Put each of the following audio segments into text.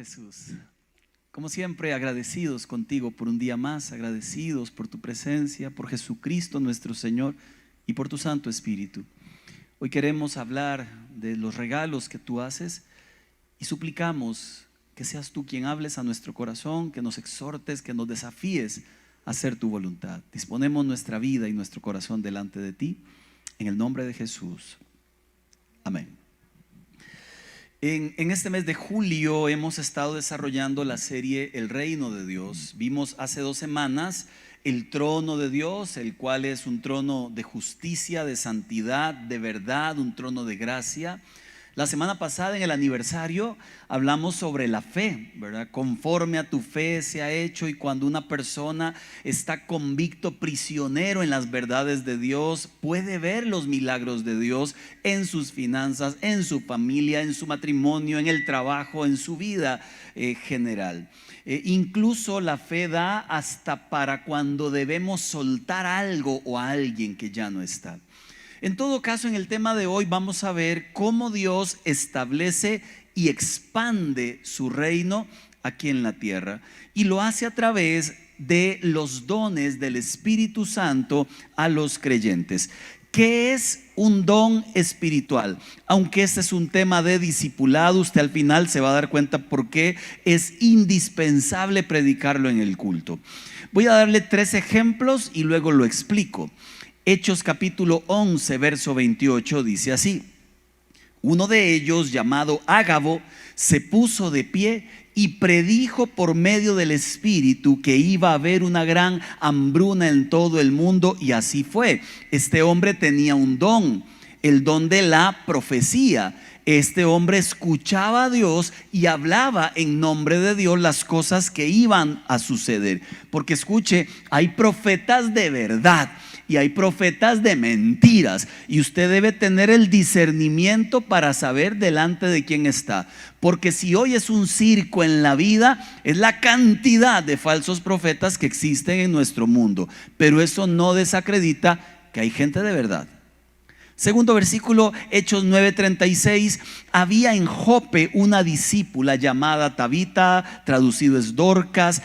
Jesús. Como siempre, agradecidos contigo por un día más, agradecidos por tu presencia, por Jesucristo nuestro Señor y por tu Santo Espíritu. Hoy queremos hablar de los regalos que tú haces y suplicamos que seas tú quien hables a nuestro corazón, que nos exhortes, que nos desafíes a hacer tu voluntad. Disponemos nuestra vida y nuestro corazón delante de ti, en el nombre de Jesús. Amén. En este mes de julio hemos estado desarrollando la serie El Reino de Dios. Vimos hace 2 semanas el trono de Dios, el cual es un trono de justicia, de santidad, de verdad, un trono de gracia. La semana pasada en el aniversario hablamos sobre la fe, ¿verdad? Conforme a tu fe se ha hecho, y cuando una persona está convicto, prisionero en las verdades de Dios, puede ver los milagros de Dios en sus finanzas, en su familia, en su matrimonio, en el trabajo, en su vida general. Incluso la fe da hasta para cuando debemos soltar algo o a alguien que ya no está. En todo caso, en el tema de hoy vamos a ver cómo Dios establece y expande su reino aquí en la tierra, y lo hace a través de los dones del Espíritu Santo a los creyentes. ¿Qué es un don espiritual? Aunque este es un tema de discipulado, usted al final se va a dar cuenta por qué es indispensable predicarlo en el culto. Voy a darle 3 ejemplos y luego lo explico. Hechos capítulo 11, verso 28 dice así: uno de ellos, llamado Ágabo, se puso de pie y predijo por medio del Espíritu que iba a haber una gran hambruna en todo el mundo, y así fue. Este hombre tenía un don, el don de la profecía. Este hombre escuchaba a Dios y hablaba en nombre de Dios las cosas que iban a suceder. Porque escuche, hay profetas de verdad y hay profetas de mentiras, y usted debe tener el discernimiento para saber delante de quién está. Porque si hoy es un circo en la vida, es la cantidad de falsos profetas que existen en nuestro mundo, pero eso no desacredita que hay gente de verdad. Segundo versículo, Hechos 9:36. Había en Jope una discípula llamada Tabita, traducido es Dorcas.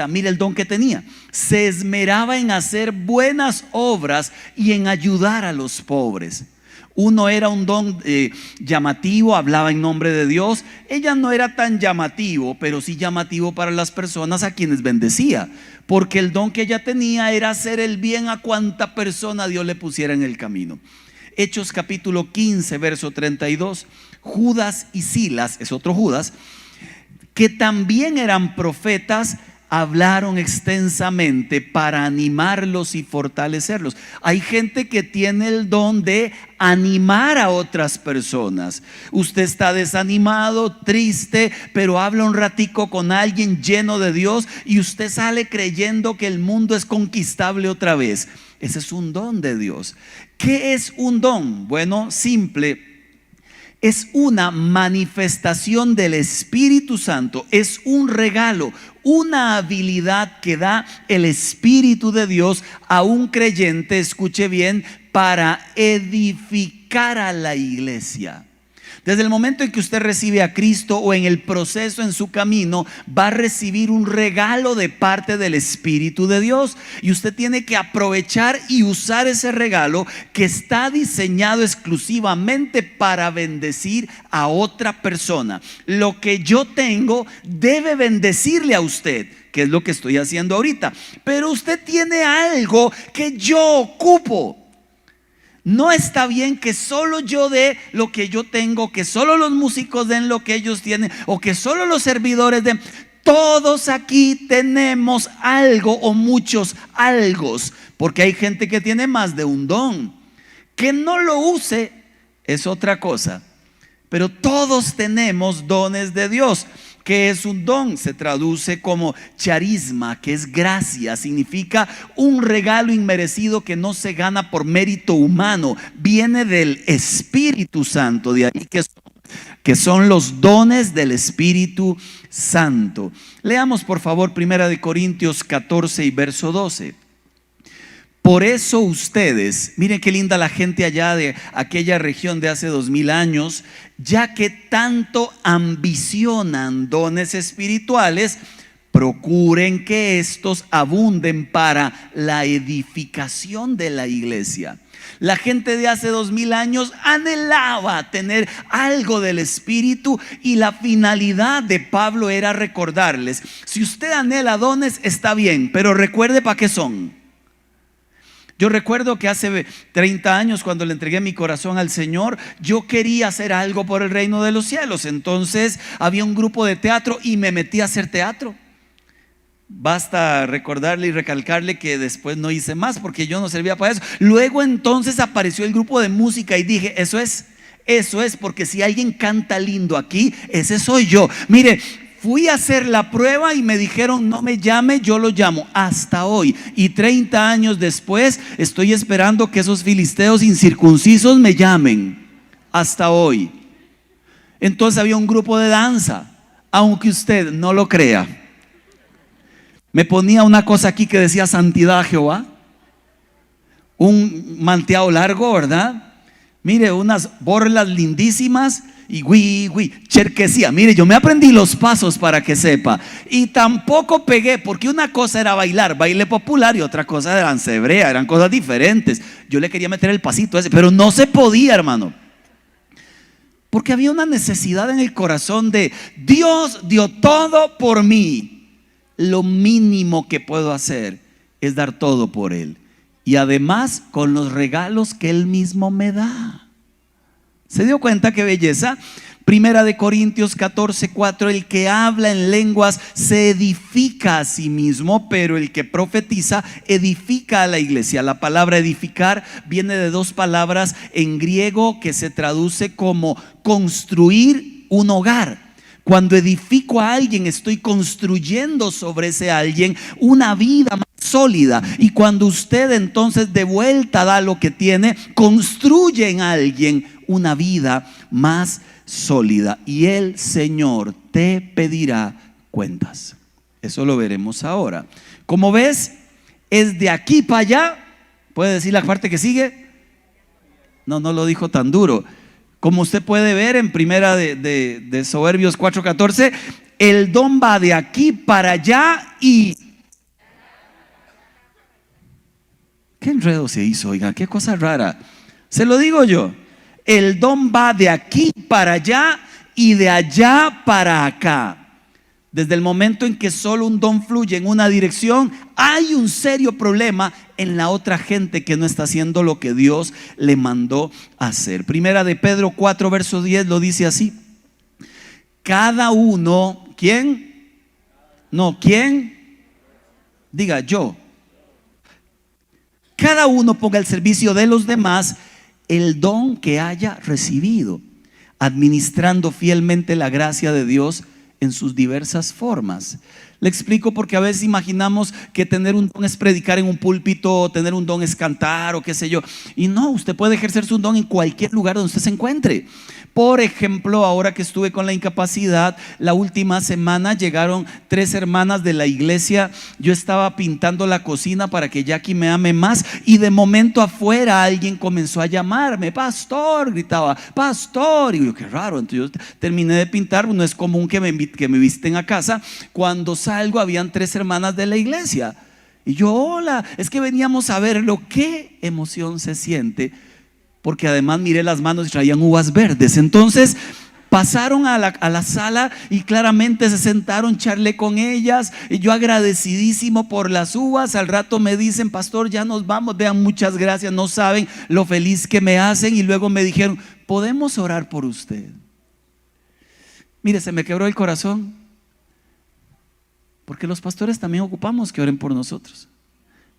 Mira el don que tenía: se esmeraba en hacer buenas obras y en ayudar a los pobres. Uno era un don llamativo, hablaba en nombre de Dios. Ella no era tan llamativo, pero sí llamativo para las personas a quienes bendecía, porque el don que ella tenía era hacer el bien a cuanta persona Dios le pusiera en el camino. Hechos capítulo 15, verso 32. Judas y Silas, es otro Judas, que también eran profetas, hablaron extensamente para animarlos y fortalecerlos. Hay gente que tiene el don de animar a otras personas. Usted está desanimado, triste, pero habla un ratico con alguien lleno de Dios y usted sale creyendo que el mundo es conquistable otra vez. Ese es un don de Dios. ¿Qué es un don? Bueno, simple. Es una manifestación del Espíritu Santo, es un regalo, una habilidad que da el Espíritu de Dios a un creyente, escuche bien, para edificar a la iglesia. Desde el momento en que usted recibe a Cristo o en el proceso en su camino, va a recibir un regalo de parte del Espíritu de Dios, y usted tiene que aprovechar y usar ese regalo que está diseñado exclusivamente para bendecir a otra persona. Lo que yo tengo debe bendecirle a usted, que es lo que estoy haciendo ahorita, pero usted tiene algo que yo ocupo. No está bien que solo yo dé lo que yo tengo, que solo los músicos den lo que ellos tienen, o que solo los servidores den. Todos aquí tenemos algo o muchos algos, porque hay gente que tiene más de un don. Que no lo use es otra cosa, pero todos tenemos dones de Dios. ¿Qué es un don? Se traduce como charisma, que es gracia. Significa un regalo inmerecido que no se gana por mérito humano. Viene del Espíritu Santo, de ahí que son los dones del Espíritu Santo. Leamos por favor 1 Corintios 14 y verso 12. Por eso ustedes, miren qué linda la gente allá de aquella región de hace 2000 años, ya que tanto ambicionan dones espirituales, procuren que estos abunden para la edificación de la iglesia. La gente de hace 2000 años anhelaba tener algo del Espíritu, y la finalidad de Pablo era recordarles: si usted anhela dones, está bien, pero recuerde para qué son. Yo recuerdo que hace 30 años, cuando le entregué mi corazón al Señor, yo quería hacer algo por el reino de los cielos. Entonces había un grupo de teatro y me metí a hacer teatro. Basta recordarle y recalcarle que después no hice más, porque yo no servía para eso. Luego entonces apareció el grupo de música y dije: eso es, porque si alguien canta lindo aquí, ese soy yo. Mire, fui a hacer la prueba y me dijeron: no me llame, yo lo llamo. Hasta hoy, y 30 años después, estoy esperando que esos filisteos incircuncisos me llamen. Hasta hoy. Entonces había un grupo de danza, aunque usted no lo crea. Me ponía una cosa aquí que decía santidad a Jehová, un manteado largo, ¿verdad? Mire, unas borlas lindísimas y cherquesía. Mire, yo me aprendí los pasos para que sepa. Y tampoco pegué, porque una cosa era bailar, baile popular, y otra cosa era danza hebrea, eran cosas diferentes. Yo le quería meter el pasito ese, pero no se podía, hermano. Porque había una necesidad en el corazón de: Dios dio todo por mí. Lo mínimo que puedo hacer es dar todo por Él, y además con los regalos que Él mismo me da. ¿Se dio cuenta qué belleza? Primera de Corintios 14:4: el que habla en lenguas se edifica a sí mismo, pero el que profetiza edifica a la iglesia. La palabra edificar viene de dos palabras en griego que se traduce como construir un hogar. Cuando edifico a alguien, estoy construyendo sobre ese alguien una vida más sólida. Y cuando usted entonces de vuelta da lo que tiene, construye en alguien una vida más sólida. Y el Señor te pedirá cuentas. Eso lo veremos ahora. Como ves, es de aquí para allá. ¿Puede decir la parte que sigue? No lo dijo tan duro. Como usted puede ver en primera de Soberbios 4:14, el don va de aquí para allá y... ¿Qué enredo se hizo? Oiga, qué cosa rara. Se lo digo yo. El don va de aquí para allá y de allá para acá. Desde el momento en que solo un don fluye en una dirección, hay un serio problema en la otra gente que no está haciendo lo que Dios le mandó hacer. Primera de Pedro 4:10 lo dice así: cada uno, ¿quién? No, ¿quién? Diga yo. Cada uno ponga al servicio de los demás el don que haya recibido, administrando fielmente la gracia de Dios en sus diversas formas. Le explico, porque a veces imaginamos que tener un don es predicar en un púlpito, o tener un don es cantar, o qué sé yo. Y no, usted puede ejercer su don en cualquier lugar donde usted se encuentre. Por ejemplo, ahora que estuve con la incapacidad, la última semana llegaron 3 hermanas de la iglesia. Yo estaba pintando la cocina para que Jackie me ame más, y de momento afuera alguien comenzó a llamarme: pastor, gritaba, pastor. Y yo: qué raro. Entonces yo terminé de pintar. No es común que me visiten a casa. Cuando salgo, habían 3 hermanas de la iglesia. Y yo: hola, es que veníamos a verlo. Qué emoción se siente, porque además miré las manos y traían uvas verdes. Entonces pasaron a la sala y claramente se sentaron, charlé con ellas, y yo agradecidísimo por las uvas. Al rato me dicen: pastor, ya nos vamos. Vean, muchas gracias, no saben lo feliz que me hacen. Y luego me dijeron: ¿podemos orar por usted? Mire, se me quebró el corazón, porque los pastores también ocupamos que oren por nosotros,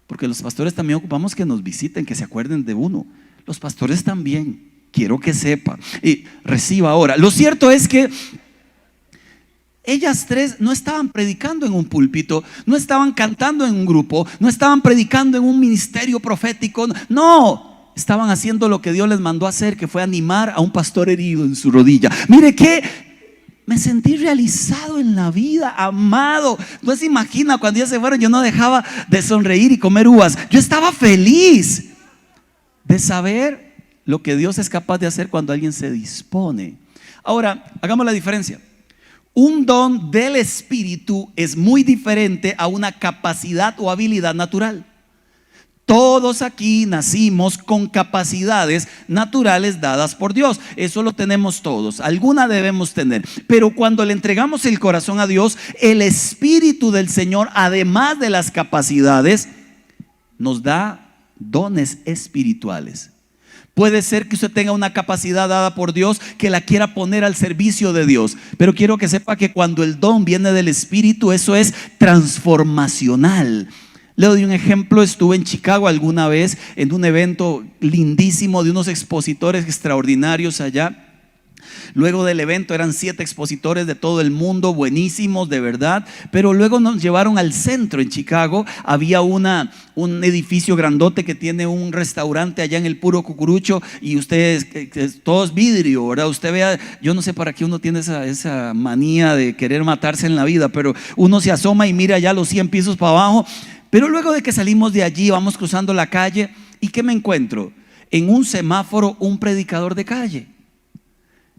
porque los pastores también ocupamos que nos visiten, que se acuerden de uno. Los pastores también, quiero que sepa y reciba ahora. Lo cierto es que ellas 3 no estaban predicando en un púlpito, no estaban cantando en un grupo, no estaban predicando en un ministerio profético. No, estaban haciendo lo que Dios les mandó a hacer, que fue animar a un pastor herido en su rodilla. Mire qué me sentí realizado en la vida, amado. No se imagina, cuando ellos se fueron, yo no dejaba de sonreír y comer uvas. Yo estaba feliz de saber lo que Dios es capaz de hacer cuando alguien se dispone. Ahora, hagamos la diferencia. Un don del Espíritu es muy diferente a una capacidad o habilidad natural. Todos aquí nacimos con capacidades naturales dadas por Dios. Eso lo tenemos todos. Alguna debemos tener. Pero cuando le entregamos el corazón a Dios, el Espíritu del Señor, además de las capacidades, nos da dones espirituales. Puede ser que usted tenga una capacidad dada por Dios que la quiera poner al servicio de Dios. Pero quiero que sepa que cuando el don viene del Espíritu, eso es transformacional. Le doy un ejemplo. Estuve en Chicago alguna vez en un evento lindísimo de unos expositores extraordinarios allá. Luego del evento eran 7 expositores de todo el mundo, buenísimos de verdad. Pero luego nos llevaron al centro en Chicago. Había un edificio grandote que tiene un restaurante allá en el puro Cucurucho. Y ustedes, todo es vidrio, ¿verdad? Usted vea, yo no sé para qué uno tiene esa manía de querer matarse en la vida, pero uno se asoma y mira ya los 100 pisos para abajo. Pero luego de que salimos de allí, vamos cruzando la calle. ¿Y qué me encuentro? En un semáforo, un predicador de calle.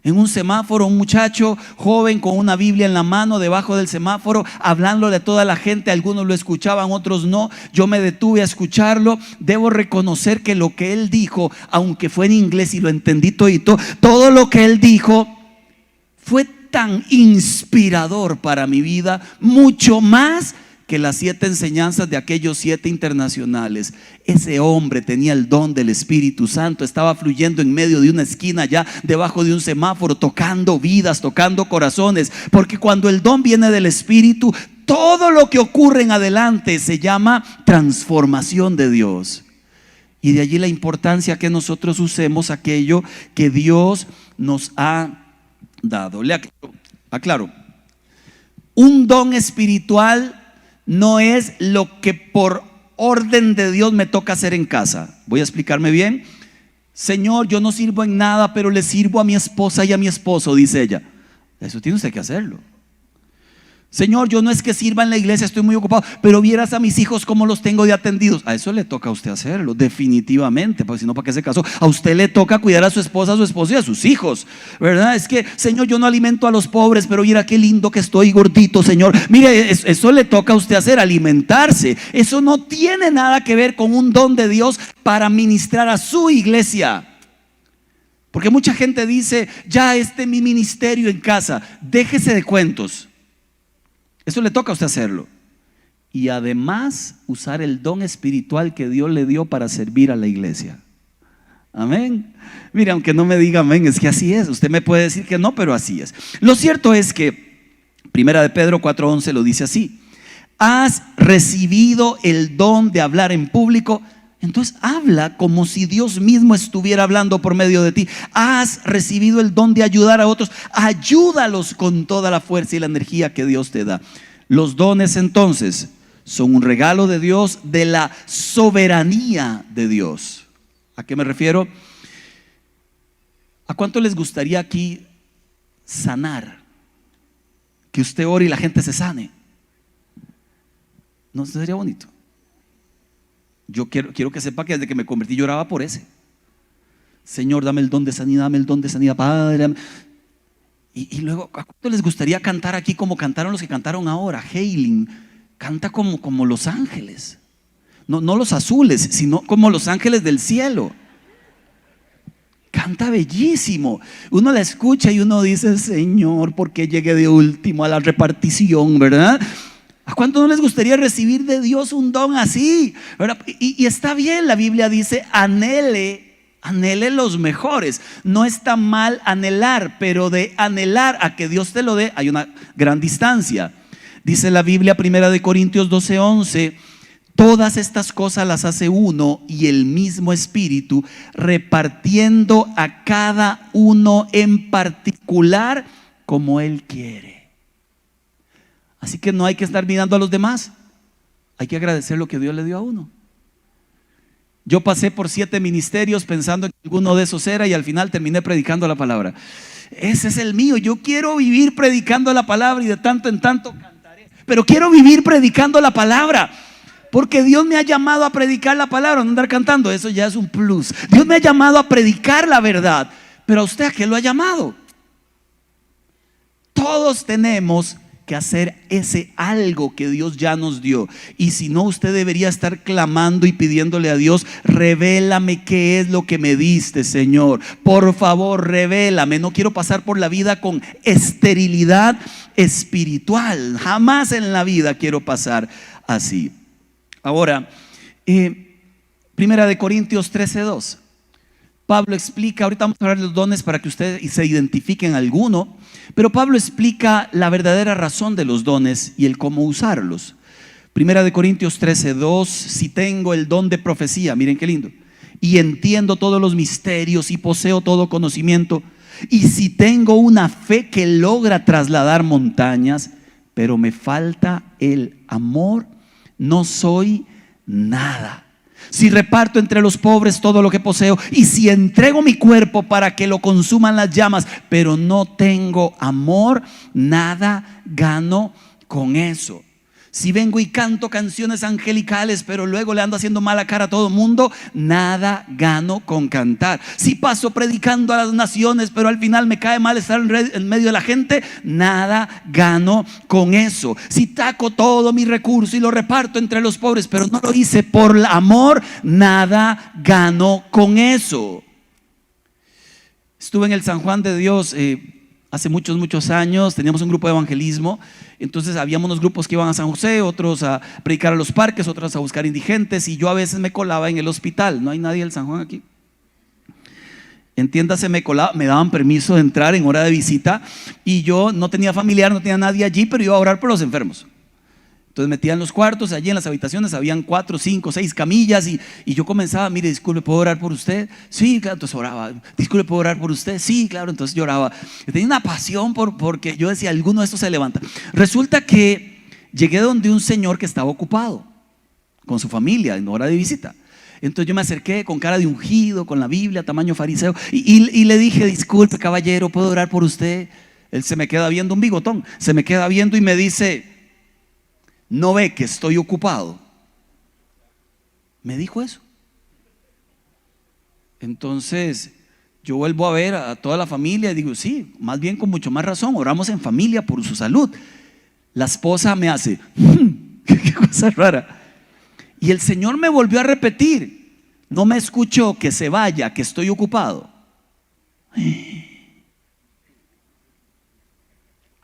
En un semáforo, un muchacho joven con una Biblia en la mano debajo del semáforo, hablándole a toda la gente. Algunos lo escuchaban, otros no. Yo me detuve a escucharlo. Debo reconocer que lo que él dijo, aunque fue en inglés y lo entendí todito, todo lo que él dijo fue tan inspirador para mi vida, mucho más que las 7 enseñanzas de aquellos 7 internacionales. Ese hombre tenía el don del Espíritu Santo. Estaba fluyendo en medio de una esquina allá debajo de un semáforo, tocando vidas, tocando corazones. Porque cuando el don viene del Espíritu, todo lo que ocurre en adelante se llama transformación de Dios. Y de allí la importancia que nosotros usemos aquello que Dios nos ha dado. Le aclaro. Un don espiritual no es lo que por orden de Dios me toca hacer en casa. Voy a explicarme bien. Señor, yo no sirvo en nada, pero le sirvo a mi esposa y a mi esposo, dice ella. Eso tiene usted que hacerlo. Señor, yo no es que sirva en la iglesia, estoy muy ocupado, pero vieras a mis hijos cómo los tengo de atendidos. A eso le toca a usted hacerlo, definitivamente, porque si no, ¿para qué se casó? A usted le toca cuidar a su esposa, a su esposo y a sus hijos, ¿verdad? Es que, Señor, yo no alimento a los pobres, pero mira qué lindo que estoy gordito, Señor. Mire, eso le toca a usted hacer, alimentarse. Eso no tiene nada que ver con un don de Dios para ministrar a su iglesia. Porque mucha gente dice, ya mi ministerio en casa. Déjese de cuentos. Eso le toca a usted hacerlo. Y además usar el don espiritual que Dios le dio para servir a la iglesia. Amén. Mire, aunque no me diga amén, es que así es. Usted me puede decir que no, pero así es. Lo cierto es que Primera de Pedro 4:11 lo dice así: has recibido el don de hablar en público. Entonces habla como si Dios mismo estuviera hablando por medio de ti. Has recibido el don de ayudar a otros. Ayúdalos con toda la fuerza y la energía que Dios te da. Los dones entonces son un regalo de Dios, de la soberanía de Dios. ¿A qué me refiero? ¿A cuánto les gustaría aquí sanar? Que usted ore y la gente se sane. ¿No sería bonito? Yo quiero que sepa que desde que me convertí yo oraba por ese. Señor, dame el don de sanidad, dame el don de sanidad, Padre. Y luego, ¿a cuánto les gustaría cantar aquí como cantaron los que cantaron ahora? Hailing, canta como los ángeles. No los azules, sino como los ángeles del cielo. Canta bellísimo. Uno la escucha y uno dice, Señor, ¿por qué llegué de último a la repartición, verdad? ¿A cuánto no les gustaría recibir de Dios un don así? ¿Verdad? Y está bien, la Biblia dice, anhele los mejores. No está mal anhelar, pero de anhelar a que Dios te lo dé hay una gran distancia. Dice la Biblia, 1 Corintios 12:11, todas estas cosas las hace uno y el mismo Espíritu, repartiendo a cada uno en particular como Él quiere. Así que no hay que estar mirando a los demás, hay que agradecer lo que Dios le dio a uno. Yo pasé por 7 ministerios pensando que alguno de esos era y al final terminé predicando la palabra. ese es el mío. Yo quiero vivir predicando la palabra y de tanto en tanto cantaré. Pero quiero vivir predicando la palabra, porque Dios me ha llamado a predicar la palabra, no andar cantando, eso ya es un plus. Dios me ha llamado a predicar la verdad, pero a usted, ¿a qué lo ha llamado? Todos tenemos que hacer ese algo que Dios ya nos dio. Y si no, usted debería estar clamando y pidiéndole a Dios: revélame qué es lo que me diste, Señor. Por favor, revélame. No quiero pasar por la vida con esterilidad espiritual. Jamás en la vida quiero pasar así. Ahora, Primera de Corintios 13:2. Pablo explica, ahorita vamos a hablar de los dones para que ustedes se identifiquen alguno, pero Pablo explica la verdadera razón de los dones y el cómo usarlos. Primera de Corintios 13:2, si tengo el don de profecía, miren qué lindo, y entiendo todos los misterios y poseo todo conocimiento, y si tengo una fe que logra trasladar montañas, pero me falta el amor, no soy nada. Si reparto entre los pobres todo lo que poseo, y si entrego mi cuerpo para que lo consuman las llamas, pero no tengo amor, nada gano con eso. Si vengo y canto canciones angelicales, pero luego le ando haciendo mala cara a todo el mundo, nada gano con cantar. Si paso predicando a las naciones, pero al final me cae mal estar en medio de la gente, nada gano con eso. Si taco todo mi recurso y lo reparto entre los pobres, pero no lo hice por amor, nada gano con eso. Estuve en el San Juan de Dios hace muchos años. Teníamos un grupo de evangelismo. Entonces habíamos unos grupos que iban a San José, otros a predicar a los parques, otros a buscar indigentes, y yo a veces me colaba en el hospital. No hay nadie del San Juan aquí. Entiéndase, me colaba, me daban permiso de entrar en hora de visita, y yo no tenía familiar, no tenía nadie allí, pero iba a orar por los enfermos. Entonces metía en los cuartos, allí en las habitaciones habían 4, 5, 6 camillas, y yo comenzaba: mire, disculpe, ¿puedo orar por usted? Sí, claro. Entonces oraba. Disculpe, ¿puedo orar por usted? Sí, claro. Entonces lloraba. Tenía una pasión porque yo decía: alguno de estos se levanta. Resulta que llegué donde un señor que estaba ocupado con su familia en hora de visita. Entonces yo me acerqué con cara de ungido, con la Biblia tamaño fariseo, y le dije: disculpe, caballero, ¿puedo orar por usted? Él se me queda viendo, un bigotón, se me queda viendo y me dice: ¿no ve que estoy ocupado? Me dijo eso. Entonces yo vuelvo a ver a toda la familia y digo: sí, más bien con mucho más razón, oramos en familia por su salud. La esposa me hace qué cosa rara. Y el Señor me volvió a repetir: no me escuchó que se vaya, que estoy ocupado.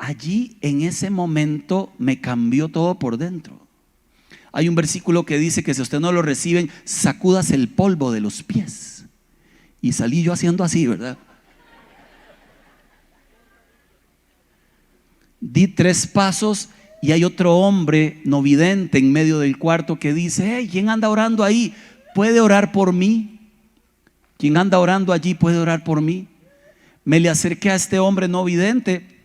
Allí en ese momento me cambió todo por dentro. Hay un versículo que dice que si usted no lo reciben, sacudas el polvo de los pies. Y salí yo haciendo así, ¿verdad? Di 3 pasos y hay otro hombre no vidente en medio del cuarto que dice: hey, ¿quién anda orando ahí? ¿Puede orar por mí? ¿Quién anda orando allí puede orar por mí? Me le acerqué a este hombre no vidente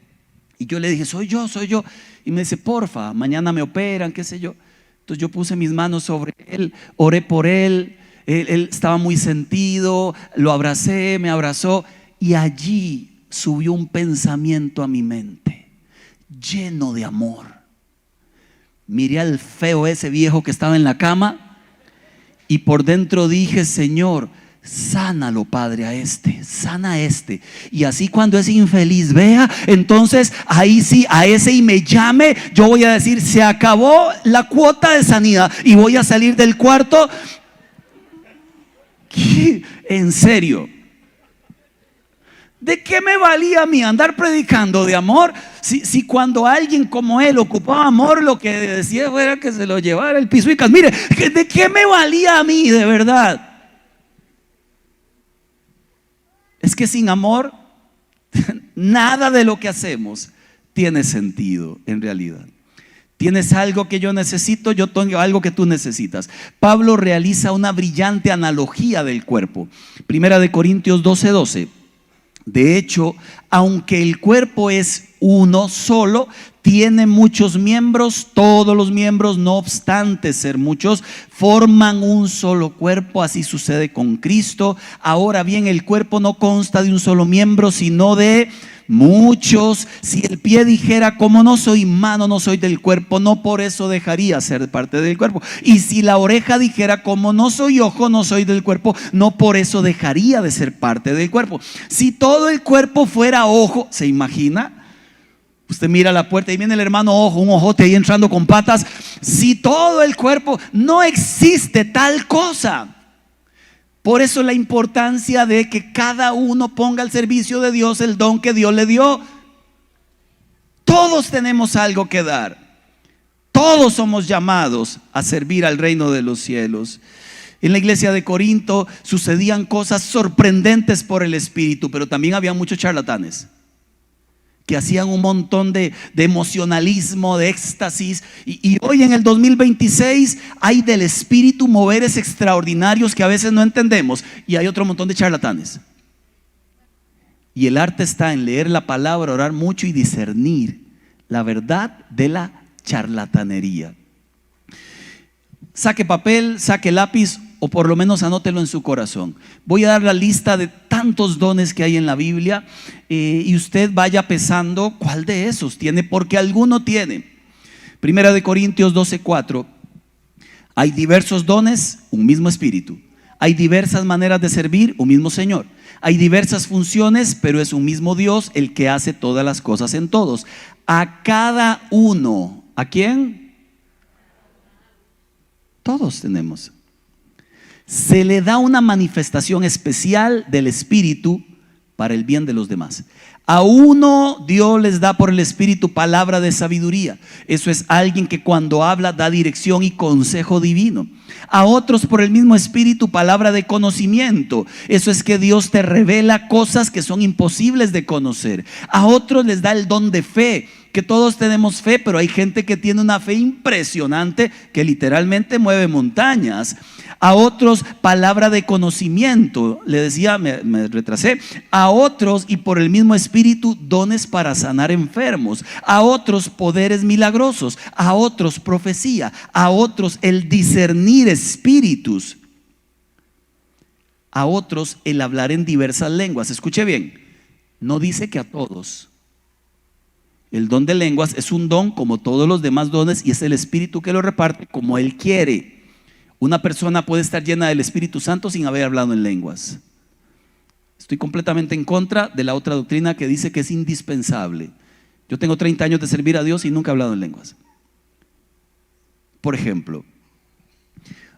y yo le dije: soy yo. Y me dice: porfa, mañana me operan, qué sé yo. Entonces yo puse mis manos sobre él, oré por él. Él estaba muy sentido, lo abracé, me abrazó, y allí subió un pensamiento a mi mente lleno de amor. Miré al feo ese viejo que estaba en la cama y por dentro dije: Señor, sánalo, Padre, sana a este. Y así cuando ese infeliz vea, entonces ahí sí, a ese y me llame, yo voy a decir: se acabó la cuota de sanidad, y voy a salir del cuarto. ¿Qué? En serio, ¿de qué me valía a mí andar predicando de amor? Si cuando alguien como él ocupaba amor, lo que decía fuera que se lo llevara el pisuicas. Mire, ¿de qué me valía a mí de verdad? Es que sin amor nada de lo que hacemos tiene sentido en realidad. Tienes algo que yo necesito, yo tengo algo que tú necesitas. Pablo realiza una brillante analogía del cuerpo. Primera de Corintios 12:12. De hecho, aunque el cuerpo es uno solo, tiene muchos miembros. Todos los miembros, no obstante ser muchos, forman un solo cuerpo. Así sucede con Cristo. Ahora bien, el cuerpo no consta de un solo miembro, sino de muchos, si el pie dijera, como no soy mano, no soy del cuerpo, no por eso dejaría ser parte del cuerpo. Y si la oreja dijera, como no soy ojo, no soy del cuerpo, no por eso dejaría de ser parte del cuerpo. Si todo el cuerpo fuera ojo, ¿se imagina? Usted mira la puerta y viene el hermano ojo, un ojote ahí entrando con patas. Si todo el cuerpo, no existe tal cosa. Por eso la importancia de que cada uno ponga al servicio de Dios el don que Dios le dio. Todos tenemos algo que dar. Todos somos llamados a servir al reino de los cielos. En la iglesia de Corinto sucedían cosas sorprendentes por el Espíritu, pero también había muchos charlatanes que hacían un montón de emocionalismo, de éxtasis. Y hoy en el 2026 hay del Espíritu moveres extraordinarios que a veces no entendemos. Y hay otro montón de charlatanes. Y el arte está en leer la palabra, orar mucho y discernir la verdad de la charlatanería. Saque papel, saque lápiz, o por lo menos anótelo en su corazón. Voy a dar la lista de tantos dones que hay en la Biblia, y usted vaya pesando cuál de esos tiene, porque alguno tiene. Primera de Corintios 12:4. Hay diversos dones, un mismo Espíritu. Hay diversas maneras de servir, un mismo Señor. Hay diversas funciones, pero es un mismo Dios el que hace todas las cosas en todos. A cada uno, ¿a quién? Todos tenemos. Se le da una manifestación especial del Espíritu para el bien de los demás. A uno Dios les da por el Espíritu palabra de sabiduría. Eso es alguien que cuando habla da dirección y consejo divino. A otros por el mismo Espíritu palabra de conocimiento. Eso es que Dios te revela cosas que son imposibles de conocer. A otros les da el don de fe, que todos tenemos fe, pero hay gente que tiene una fe impresionante que literalmente mueve montañas. A otros palabra de conocimiento, le decía, me retrasé. A otros, y por el mismo Espíritu, dones para sanar enfermos. A otros poderes milagrosos. A otros profecía. A otros el discernir espíritus. A otros el hablar en diversas lenguas. Escuche bien, no dice que a todos. El don de lenguas es un don como todos los demás dones, y es el Espíritu que lo reparte como Él quiere. Una persona puede estar llena del Espíritu Santo sin haber hablado en lenguas. Estoy completamente en contra de la otra doctrina que dice que es indispensable. Yo tengo 30 años de servir a Dios y nunca he hablado en lenguas. Por ejemplo,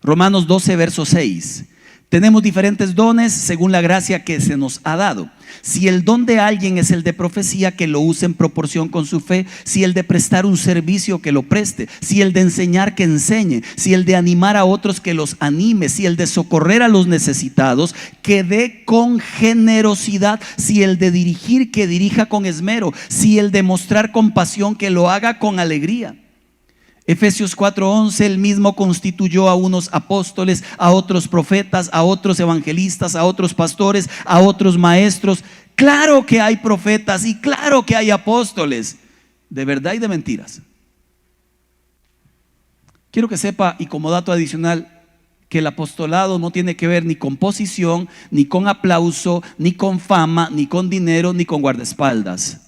Romanos 12, verso 6. Tenemos diferentes dones según la gracia que se nos ha dado. Si el don de alguien es el de profecía, que lo use en proporción con su fe. Si el de prestar un servicio, que lo preste. Si el de enseñar, que enseñe. Si el de animar a otros, que los anime. Si el de socorrer a los necesitados, que dé con generosidad. Si el de dirigir, que dirija con esmero. Si el de mostrar compasión, que lo haga con alegría. Efesios 4:11, él mismo constituyó a unos apóstoles, a otros profetas, a otros evangelistas, a otros pastores, a otros maestros. Claro que hay profetas y claro que hay apóstoles, de verdad y de mentiras. Quiero que sepa, y como dato adicional, que el apostolado no tiene que ver ni con posición, ni con aplauso, ni con fama, ni con dinero, ni con guardaespaldas.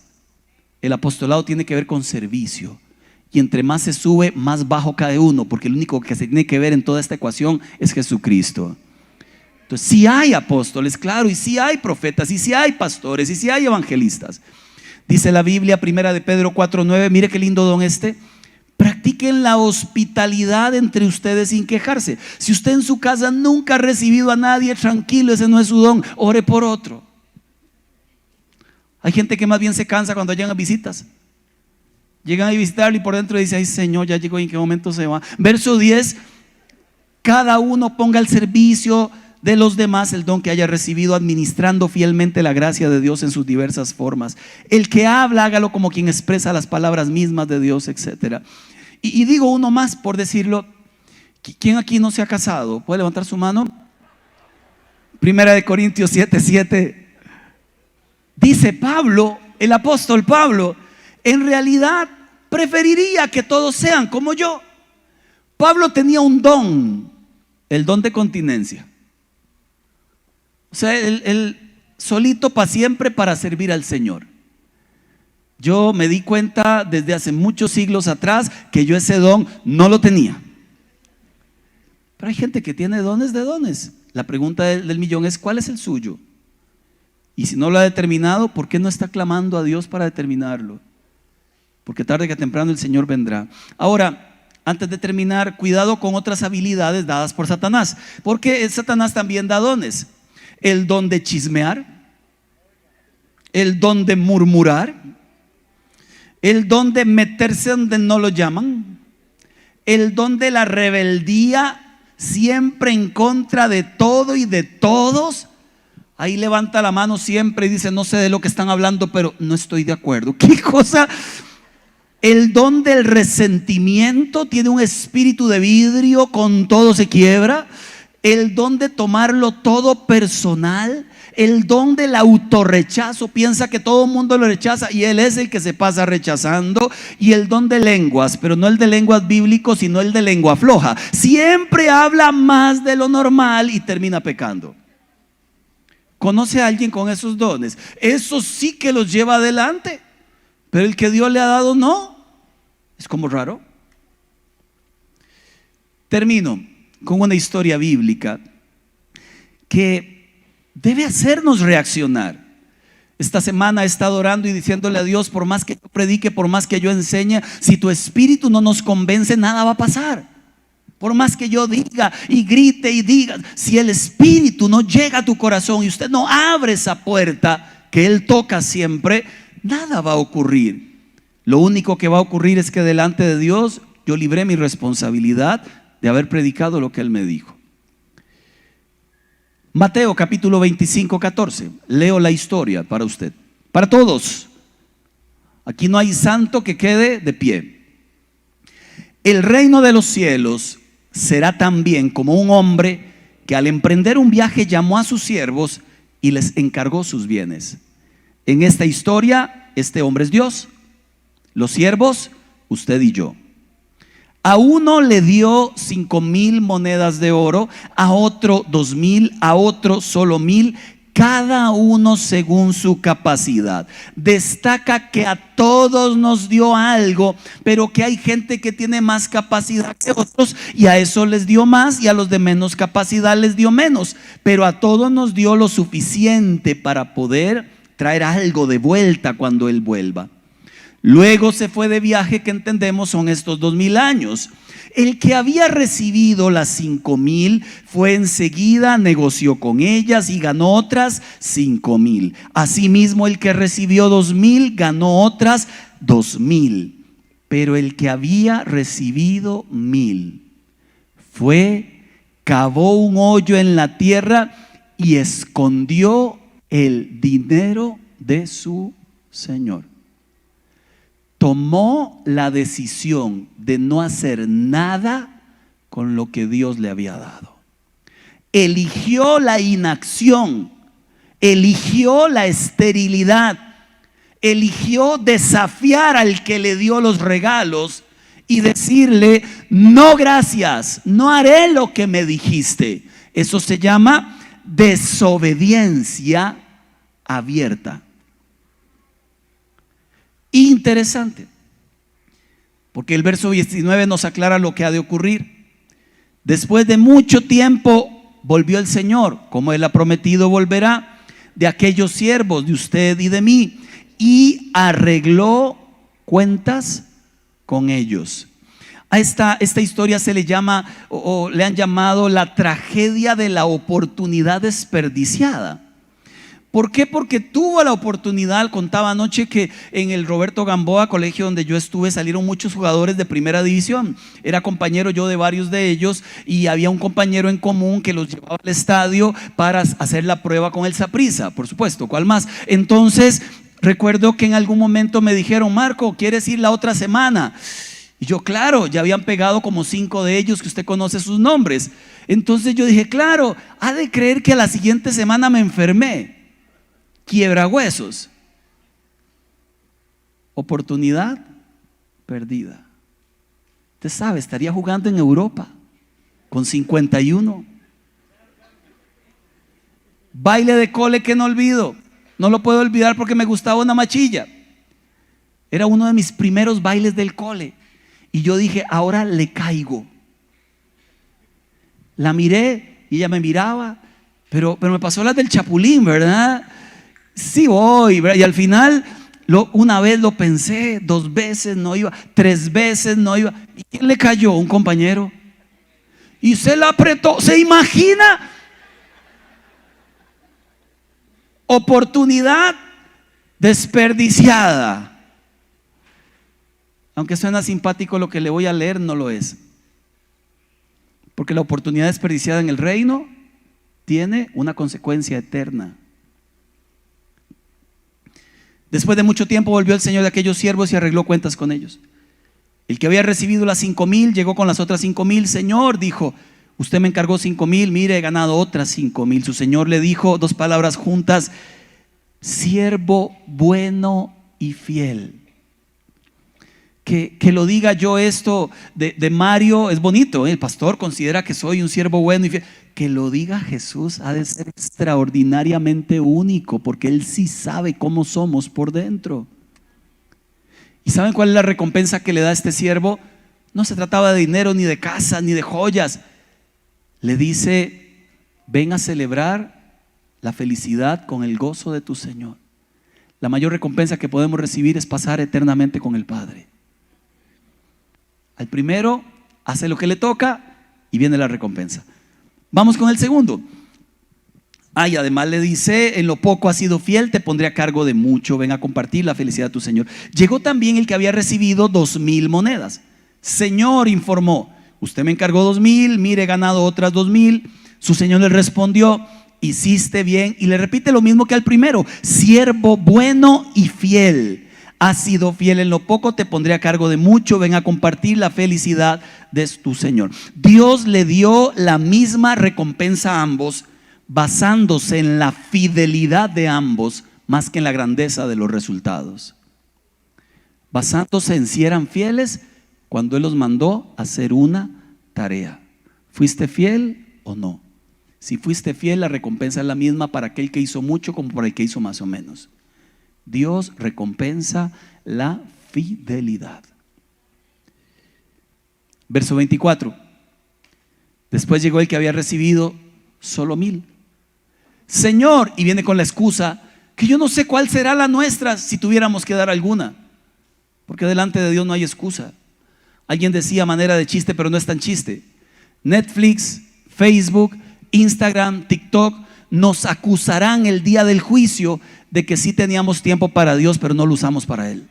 El apostolado tiene que ver con servicio. Y entre más se sube, más bajo cae uno, porque el único que se tiene que ver en toda esta ecuación es Jesucristo. Entonces, sí hay apóstoles, claro, y sí hay profetas, y sí hay pastores, y sí hay evangelistas. Dice la Biblia, primera de Pedro 4:9, mire qué lindo don este. Practiquen la hospitalidad entre ustedes sin quejarse. Si usted en su casa nunca ha recibido a nadie, tranquilo, ese no es su don, ore por otro. Hay gente que más bien se cansa cuando llegan visitas. Llegan a visitarlo y por dentro dice, ay Señor, ya llegó y en qué momento se va. Verso 10, cada uno ponga al servicio de los demás el don que haya recibido, administrando fielmente la gracia de Dios en sus diversas formas. El que habla, hágalo como quien expresa las palabras mismas de Dios, etc. Y digo uno más por decirlo. ¿Quién aquí no se ha casado? ¿Puede levantar su mano? Primera de Corintios 7:7. Dice Pablo, el apóstol Pablo, en realidad preferiría que todos sean como yo. Pablo tenía un don, el don de continencia. O sea, él solito para siempre para servir al Señor. Yo me di cuenta desde hace muchos siglos atrás que yo ese don no lo tenía. Pero hay gente que tiene dones de dones. La pregunta del millón es: ¿cuál es el suyo? Y si no lo ha determinado, ¿por qué no está clamando a Dios para determinarlo? Porque tarde que temprano el Señor vendrá. Ahora, antes de terminar, cuidado con otras habilidades dadas por Satanás, porque Satanás también da dones. El don de chismear, el don de murmurar, el don de meterse donde no lo llaman, el don de la rebeldía, siempre en contra de todo y de todos. Ahí levanta la mano siempre y dice: no sé de lo que están hablando, pero no estoy de acuerdo. ¿Qué cosa? El don del resentimiento, tiene un espíritu de vidrio, con todo se quiebra. El don de tomarlo todo personal. El don del autorrechazo, piensa que todo el mundo lo rechaza y él es el que se pasa rechazando. Y el don de lenguas, pero no el de lenguas bíblicos, sino el de lengua floja. Siempre habla más de lo normal y termina pecando. ¿Conoce a alguien con esos dones? Eso sí que los lleva adelante, pero el que Dios le ha dado no. Es como raro. Termino con una historia bíblica que debe hacernos reaccionar. Esta semana he estado orando y diciéndole a Dios: por más que yo predique, por más que yo enseñe, si tu espíritu no nos convence, nada va a pasar. Por más que yo diga y grite y diga, si el espíritu no llega a tu corazón y usted no abre esa puerta que Él toca siempre, nada va a ocurrir. Lo único que va a ocurrir es que delante de Dios yo libré mi responsabilidad de haber predicado lo que Él me dijo. Mateo capítulo 25, 14. Leo la historia para usted, para todos. Aquí no hay santo que quede de pie. El reino de los cielos será también como un hombre que al emprender un viaje llamó a sus siervos y les encargó sus bienes. En esta historia, este hombre es Dios, los siervos, usted y yo. A uno le dio 5,000 monedas de oro, a otro 2,000, a otro solo 1,000, cada uno según su capacidad. Destaca que a todos nos dio algo, pero que hay gente que tiene más capacidad que otros y a eso les dio más y a los de menos capacidad les dio menos. Pero a todos nos dio lo suficiente para poder traer algo de vuelta cuando Él vuelva. Luego se fue de viaje, que entendemos son estos 2,000 años. El que había recibido las 5,000 fue enseguida, negoció con ellas y ganó otras 5,000. Asimismo, el que recibió 2,000 ganó otras 2,000. Pero el que había recibido 1,000 fue, cavó un hoyo en la tierra y escondió el dinero de su señor. Tomó la decisión de no hacer nada con lo que Dios le había dado. Eligió la inacción, eligió la esterilidad, eligió desafiar al que le dio los regalos y decirle: no, gracias, no haré lo que me dijiste. Eso se llama desobediencia abierta. Interesante, porque el verso 19 nos aclara lo que ha de ocurrir. Después de mucho tiempo volvió el Señor, como Él ha prometido volverá, de aquellos siervos de usted y de mí, y arregló cuentas con ellos. A esta historia se le llama, o le han llamado, la tragedia de la oportunidad desperdiciada. ¿Por qué? Porque tuvo la oportunidad. Contaba anoche que en el Roberto Gamboa, colegio donde yo estuve, salieron muchos jugadores de primera división. Era compañero yo de varios de ellos y había un compañero en común que los llevaba al estadio para hacer la prueba con el Saprissa, por supuesto, ¿cuál más? Entonces recuerdo que en algún momento me dijeron: Marco, ¿quieres ir la otra semana? Y yo, claro, ya habían pegado como 5 de ellos que usted conoce sus nombres. Entonces yo dije: claro, ha de creer que a la siguiente semana me enfermé. Quiebra huesos. Oportunidad perdida. Usted sabe, estaría jugando en Europa con 51. Baile de cole que no olvido. No lo puedo olvidar porque me gustaba una machilla. Era uno de mis primeros bailes del cole. Y yo dije, ahora le caigo. La miré y ella me miraba, pero me pasó las del Chapulín, ¿verdad? Sí voy, ¿verdad? Y al final, una vez lo pensé, 2 veces no iba, 3 veces no iba. ¿Y quién le cayó? Un compañero. Y se la apretó. ¿Se imagina? Oportunidad desperdiciada. Aunque suena simpático, lo que le voy a leer no lo es. Porque la oportunidad desperdiciada en el reino tiene una consecuencia eterna. Después de mucho tiempo volvió el señor de aquellos siervos y arregló cuentas con ellos. El que había recibido las 5,000 llegó con las otras 5,000. Señor, dijo, usted me encargó 5,000, mire, he ganado otras 5,000. Su señor le dijo 2 palabras juntas: siervo bueno y fiel. Que lo diga yo esto de Mario es bonito, ¿eh? El pastor considera que soy un siervo bueno y fiel. Que lo diga Jesús ha de ser extraordinariamente único, porque Él sí sabe cómo somos por dentro. ¿Y saben cuál es la recompensa que le da a este siervo? No se trataba de dinero, ni de casa, ni de joyas. Le dice: ven a celebrar la felicidad con el gozo de tu Señor. La mayor recompensa que podemos recibir es pasar eternamente con el Padre. Al primero hace lo que le toca y viene la recompensa. Vamos con el segundo. Y además le dice: en lo poco has sido fiel, te pondré a cargo de mucho, ven a compartir la felicidad de tu Señor. Llegó también el que había recibido 2,000 monedas. Señor, informó, usted me encargó 2,000, mire, he ganado otras 2,000. Su señor le respondió: hiciste bien. Y le repite lo mismo que al primero: siervo bueno y fiel. Has sido fiel en lo poco, te pondré a cargo de mucho, ven a compartir la felicidad de tu Señor. Dios le dio la misma recompensa a ambos, basándose en la fidelidad de ambos más que en la grandeza de los resultados. Basándose en si eran fieles cuando Él los mandó a hacer una tarea. ¿Fuiste fiel o no? Si fuiste fiel, la recompensa es la misma para aquel que hizo mucho como para el que hizo más o menos. Dios recompensa la fidelidad. Verso 24. Después llegó el que había recibido solo 1,000. Señor, y viene con la excusa que yo no sé cuál será la nuestra si tuviéramos que dar alguna, porque delante de Dios no hay excusa. Alguien decía a manera de chiste, pero no es tan chiste: Netflix, Facebook, Instagram, TikTok nos acusarán el día del juicio de que sí teníamos tiempo para Dios, pero no lo usamos para Él.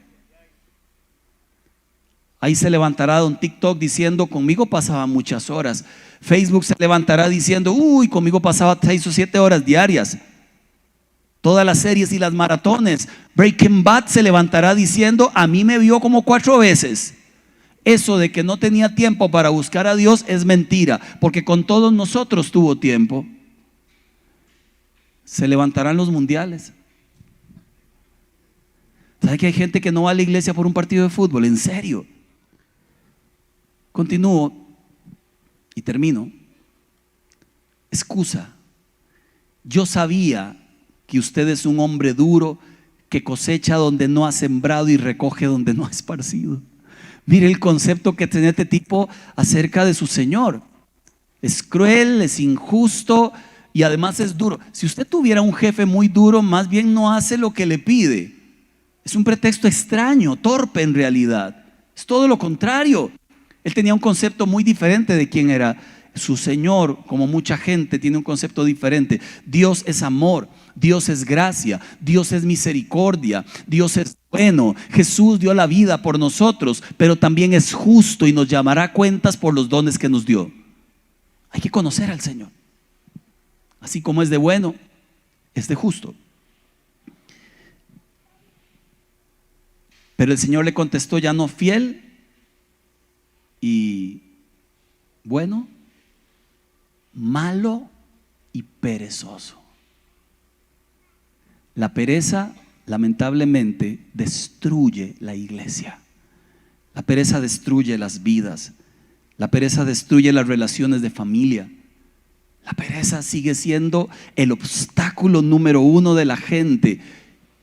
Ahí se levantará don TikTok diciendo: conmigo pasaba muchas horas. Facebook se levantará diciendo: uy, conmigo pasaba 6 o 7 horas diarias. Todas las series y las maratones. Breaking Bad se levantará diciendo: a mí me vio como 4 veces. Eso de que no tenía tiempo para buscar a Dios es mentira, porque con todos nosotros tuvo tiempo. Se levantarán los mundiales. ¿Sabe que hay gente que no va a la iglesia por un partido de fútbol? En serio. Continúo y termino. Excusa: yo sabía que usted es un hombre duro, que cosecha donde no ha sembrado y recoge donde no ha esparcido. Mire el concepto que tiene este tipo acerca de su Señor. Es cruel, es injusto y además es duro. Si usted tuviera un jefe muy duro, más bien no hace lo que le pide. Es un pretexto extraño, torpe en realidad. Es todo lo contrario. Él tenía un concepto muy diferente de quién era su Señor. Como mucha gente tiene un concepto diferente. Dios es amor, Dios es gracia, Dios es misericordia, Dios es bueno. Jesús dio la vida por nosotros, pero también es justo y nos llamará a cuentas por los dones que nos dio. Hay que conocer al Señor. Así como es de bueno, es de justo. Pero el Señor le contestó: ya no fiel y bueno, malo y perezoso. La pereza, lamentablemente, destruye la iglesia. La pereza destruye las vidas. La pereza destruye las relaciones de familia. La pereza sigue siendo el obstáculo número 1 de la gente.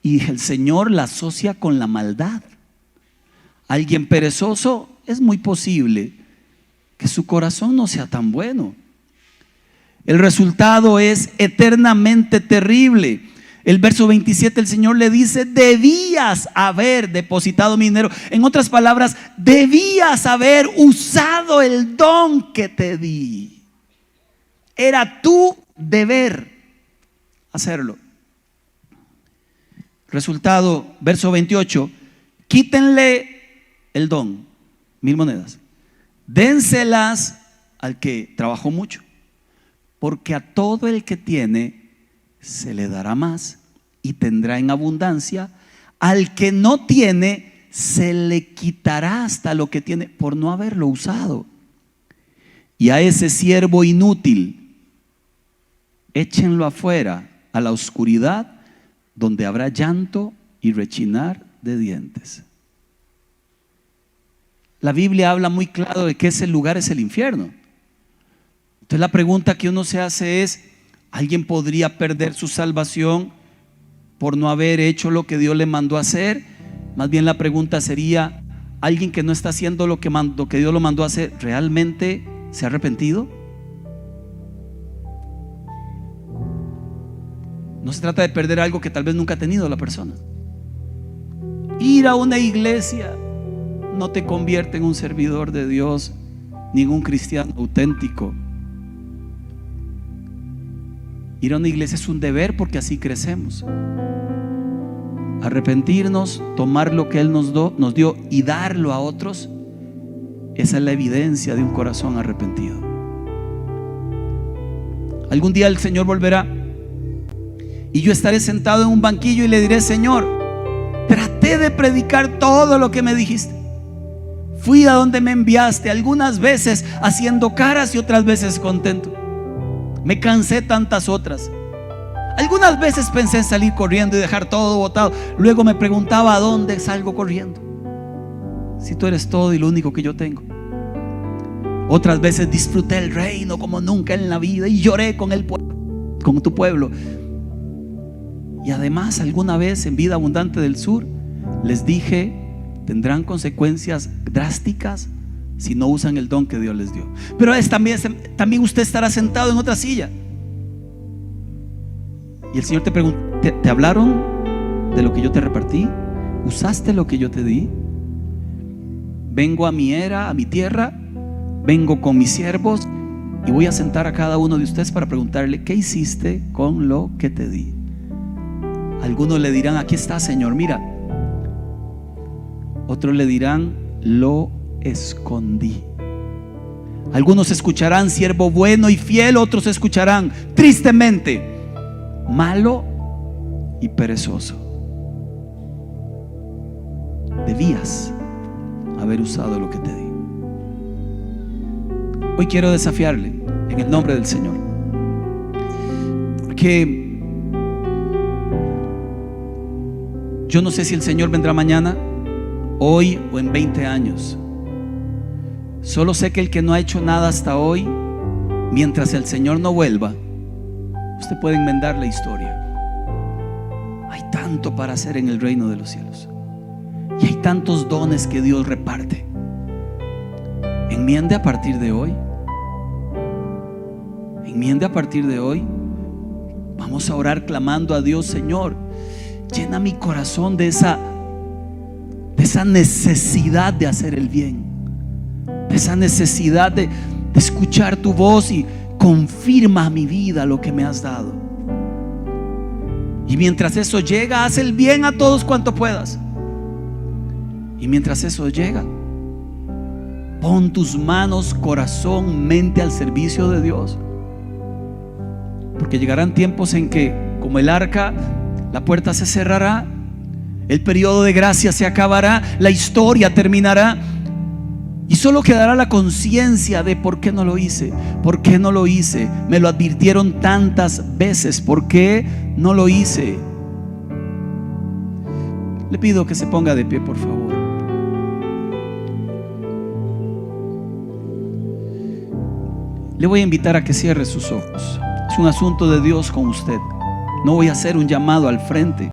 Y el Señor la asocia con la maldad. alguien perezoso, es muy posible que su corazón no sea tan bueno. El resultado es eternamente terrible. El verso 27, el Señor le dice: debías haber depositado mi dinero. En otras palabras, debías haber usado el don que te di. Era tu deber hacerlo. Resultado, verso 28, quítenle el don, 1000 monedas. Dénselas al que trabajó mucho, porque a todo el que tiene se le dará más y tendrá en abundancia. Al que no tiene se le quitará hasta lo que tiene por no haberlo usado. Y a ese siervo inútil, échenlo afuera a la oscuridad, donde habrá llanto y rechinar de dientes. La Biblia habla muy claro de que ese lugar es el infierno. Entonces la pregunta que uno se hace es: ¿alguien podría perder su salvación por no haber hecho lo que Dios le mandó a hacer? Más bien la pregunta sería: ¿alguien que no está haciendo lo que Dios lo mandó a hacer, realmente se ha arrepentido? No se trata de perder algo que tal vez nunca ha tenido la persona. Ir a una iglesia no te convierte en un servidor de Dios, ni en un cristiano auténtico. Ir a una iglesia es un deber, porque así crecemos. Arrepentirnos, tomar lo que Él nos dio y darlo a otros, esa es la evidencia de un corazón arrepentido. Algún día el Señor volverá y yo estaré sentado en un banquillo y le diré: Señor, traté de predicar todo lo que me dijiste. Fui a donde me enviaste, algunas veces haciendo caras y otras veces contento. Me cansé tantas otras. Algunas veces pensé en salir corriendo y dejar todo botado. Luego me preguntaba: ¿a dónde salgo corriendo? Si tú eres todo y lo único que yo tengo. Otras veces disfruté el reino como nunca en la vida y lloré con tu pueblo. Y además, alguna vez en Vida Abundante del Sur les dije: tendrán consecuencias drásticas si no usan el don que Dios les dio. Pero también usted estará sentado en otra silla y el Señor te pregunta: ¿te hablaron de lo que yo te repartí? ¿Usaste lo que yo te di? Vengo a mi era, a mi tierra, vengo con mis siervos y voy a sentar a cada uno de ustedes para preguntarle: ¿qué hiciste con lo que te di? Algunos le dirán: aquí está, Señor, mira. Otros le dirán: lo escondí. Algunos escucharán: siervo bueno y fiel. Otros escucharán, tristemente, malo y perezoso. Debías haber usado lo que te di. Hoy quiero desafiarle en el nombre del Señor, porque yo no sé si el Señor vendrá mañana, hoy o en 20 años. Solo sé que el que no ha hecho nada hasta hoy, mientras el Señor no vuelva, usted puede enmendar la historia. Hay tanto para hacer en el reino de los cielos y hay tantos dones que Dios reparte. Enmiende a partir de hoy. Enmiende a partir de hoy. Vamos a orar clamando a Dios: Señor, llena mi corazón de esa necesidad de hacer el bien, de esa necesidad de escuchar tu voz, y confirma a mi vida lo que me has dado. Y mientras eso llega, haz el bien a todos cuanto puedas. Y mientras eso llega, pon tus manos, corazón, mente al servicio de Dios. Porque llegarán tiempos en que, como el arca, la puerta se cerrará, el periodo de gracia se acabará, la historia terminará, y solo quedará la conciencia de: ¿por qué no lo hice? ¿Por qué no lo hice? Me lo advirtieron tantas veces, ¿por qué no lo hice? Le pido que se ponga de pie, por favor. Le voy a invitar a que cierre sus ojos. Es un asunto de Dios con usted. No voy a hacer un llamado al frente.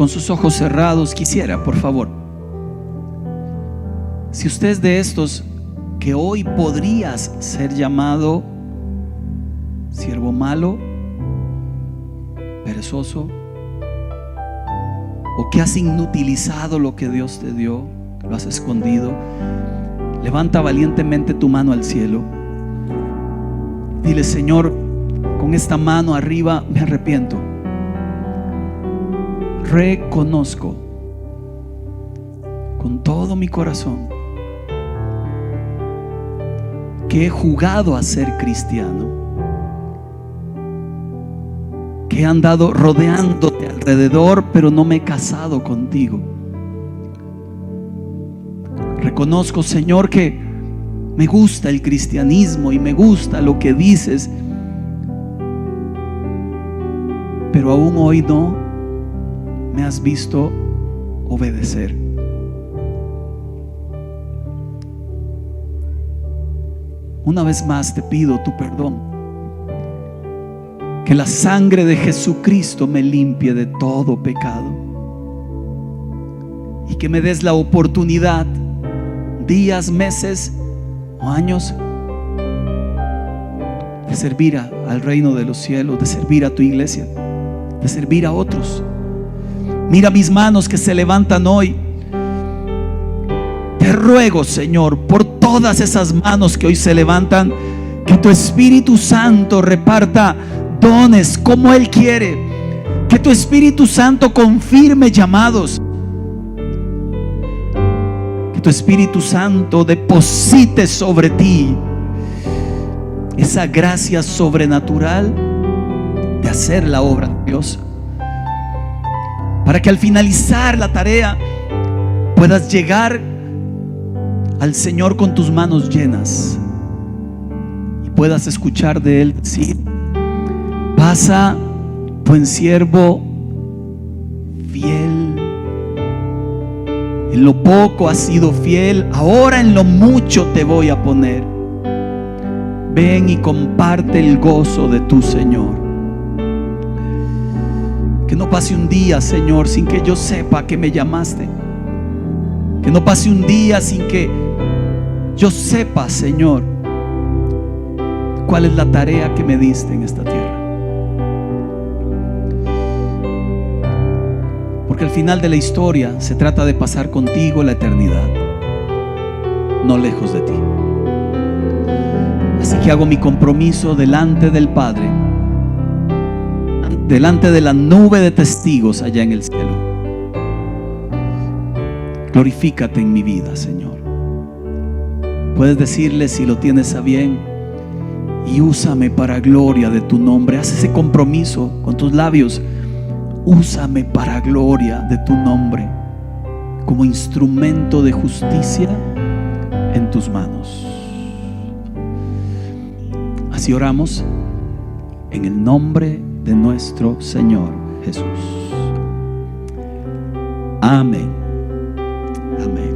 sus ojos cerrados, quisiera, por favor, si usted es de estos que hoy podrías ser llamado siervo malo, perezoso, o que has inutilizado lo que Dios te dio, lo has escondido, levanta valientemente tu mano al cielo. Dile: Señor, con esta mano arriba me arrepiento. Reconozco con todo mi corazón que he jugado a ser cristiano, que he andado rodeándote alrededor, pero no me he casado contigo. Reconozco, Señor, que me gusta el cristianismo y me gusta lo que dices, pero aún hoy no me has visto obedecer. Una vez más te pido tu perdón. Que la sangre de Jesucristo me limpie de todo pecado. Y que me des la oportunidad, días, meses o años, de servir al reino de los cielos, de servir a tu iglesia, de servir a otros. Mira mis manos que se levantan hoy. Te ruego, Señor, por todas esas manos que hoy se levantan, que tu Espíritu Santo reparta dones como Él quiere. Que tu Espíritu Santo confirme llamados. Que tu Espíritu Santo deposite sobre ti esa gracia sobrenatural de hacer la obra de Dios, para que al finalizar la tarea puedas llegar al Señor con tus manos llenas y puedas escuchar de Él decir: pasa, buen siervo fiel, en lo poco has sido fiel, ahora en lo mucho te voy a poner. Ven y comparte el gozo de tu Señor. Que no pase un día, Señor, sin que yo sepa que me llamaste. Que no pase un día sin que yo sepa, Señor, cuál es la tarea que me diste en esta tierra. Porque al final de la historia se trata de pasar contigo la eternidad, no lejos de ti. Así que hago mi compromiso delante del Padre, delante de la nube de testigos allá en el cielo. Glorifícate en mi vida, Señor. Puedes decirle, si lo tienes a bien: y úsame para gloria de tu nombre. Haz ese compromiso con tus labios. Úsame para gloria de tu nombre, como instrumento de justicia en tus manos. Así oramos en el nombre de nuestro Señor Jesús. Amén. Amén.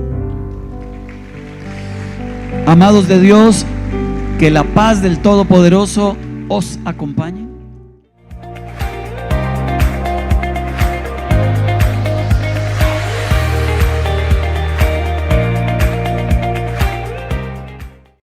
Amados de Dios, que la paz del Todopoderoso os acompañe.